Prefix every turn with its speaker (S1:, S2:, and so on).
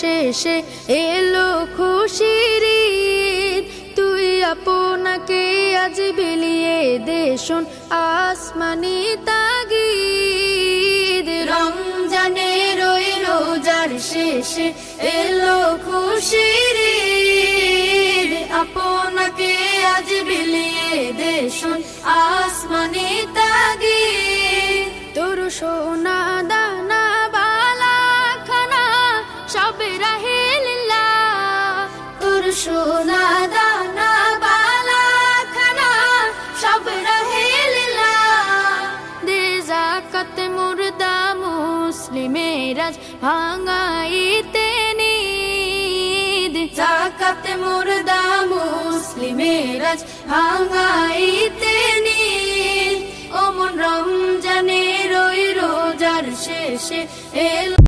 S1: শেষে এলো খুশির ঈদ। তুই আপনাকে আজ বিলিয়ে দে শোন আসমানি তাগিদ। রমজানের ওই রোজার শেষে এলো খুশির ঈদ। আপনাকে আজ বিলিয়ে দে শোন আসমানি তাগিদ। তোর সোনা দানা বালা খানা সব রাহে লিল্লাহ। তোর সোনা দানা বালা খানা সব রাহে লিল্লাহ। দে যাকাত মুর্দা মুসলিমের আজ ভাঙাইতে নিদ। যাকাত মুর্দা মুসলিমের আজ ভাঙাইতে নিদ। ওমন রমজানের ওই রোজার শেষে এলো